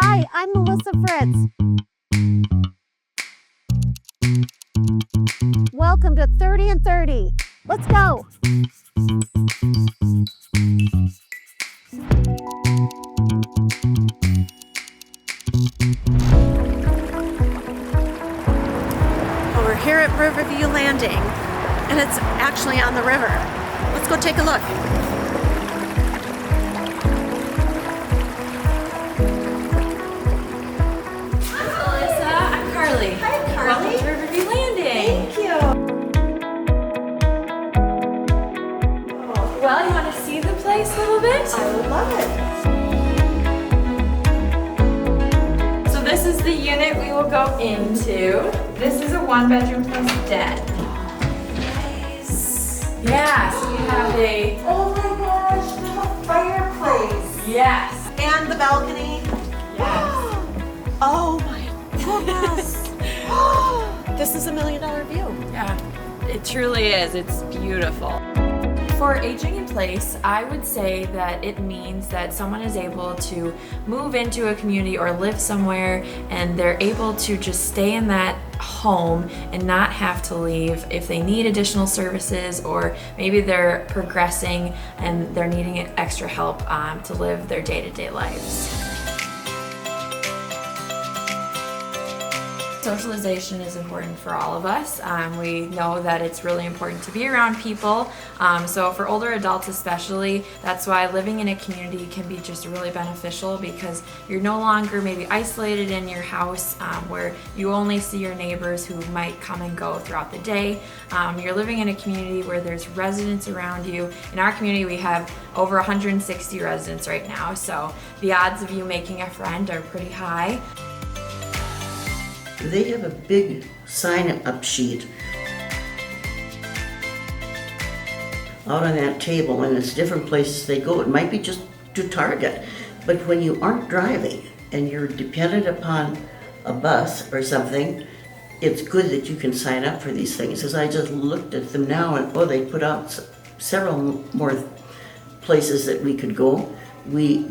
Hi, I'm Melissa Fritz. Welcome to 30 and 30. Let's go. We're here at Riverview Landing, and it's actually on the river. Let's go take a look. Carlie. Hi, Carlie. Welcome to Riverview Landing. Thank you. Well, you want to see the place a little bit? I would love it. So this is the unit we will go into. This is a 1-bedroom plus den. Nice. Yeah, so you have a... Oh my gosh, there's a fireplace. Yes. And the balcony. Yes. Oh my goodness. This is $1 million view. Yeah, it truly is. It's beautiful. For aging in place, I would say that it means that someone is able to move into a community or live somewhere and they're able to just stay in that home and not have to leave if they need additional services, or maybe they're progressing and they're needing extra help to live their day-to-day lives. Socialization is important for all of us. We know that it's really important to be around people. So for older adults especially, that's why living in a community can be just really beneficial, because you're no longer maybe isolated in your house where you only see your neighbors who might come and go throughout the day. You're living in a community where there's residents around you. In our community we have over 160 residents right now, so the odds of you making a friend are pretty high. They have a big sign-up sheet out on that table, and it's different places they go. It might be just to Target, but when you aren't driving and you're dependent upon a bus or something, it's good that you can sign up for these things. As I just looked at them now, and oh, they put out several more places that we could go. We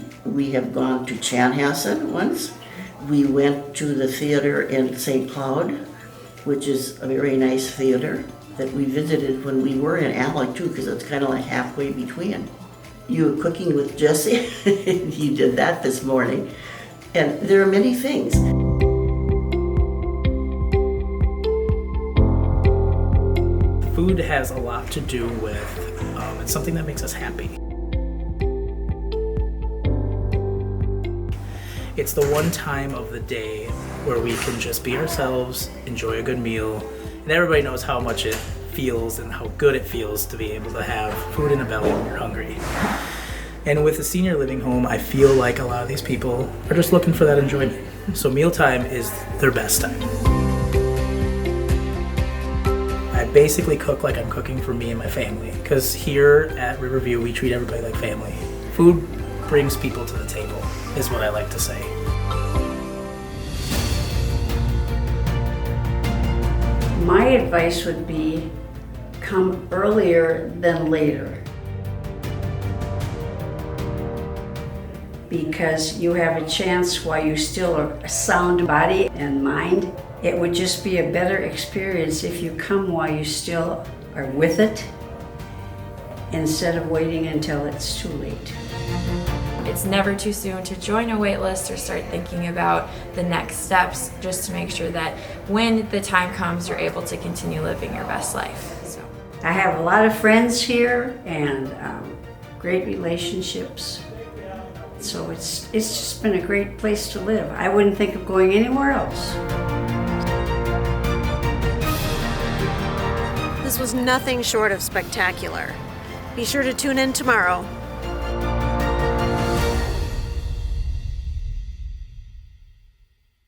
have gone to Chanhassen once. We went to the theater in St. Cloud, which is a very nice theater that we visited when we were in Alec too, because it's kind of like halfway between. You were cooking with Jessie, you did that this morning, and there are many things. Food has a lot to do with, it's something that makes us happy. It's the one time of the day where we can just be ourselves, enjoy a good meal, and everybody knows how much it feels and how good it feels to be able to have food in the belly when you're hungry. And with a senior living home, I feel like a lot of these people are just looking for that enjoyment. So mealtime is their best time. I basically cook like I'm cooking for me and my family, because here at Riverview we treat everybody like family. Food brings people to the table, is what I like to say. My advice would be come earlier than later, because you have a chance while you still are a sound body and mind. It would just be a better experience if you come while you still are with it, instead of waiting until it's too late. It's never too soon to join a wait list or start thinking about the next steps, just to make sure that when the time comes, you're able to continue living your best life. So, I have a lot of friends here and great relationships. So it's just been a great place to live. I wouldn't think of going anywhere else. This was nothing short of spectacular. Be sure to tune in tomorrow.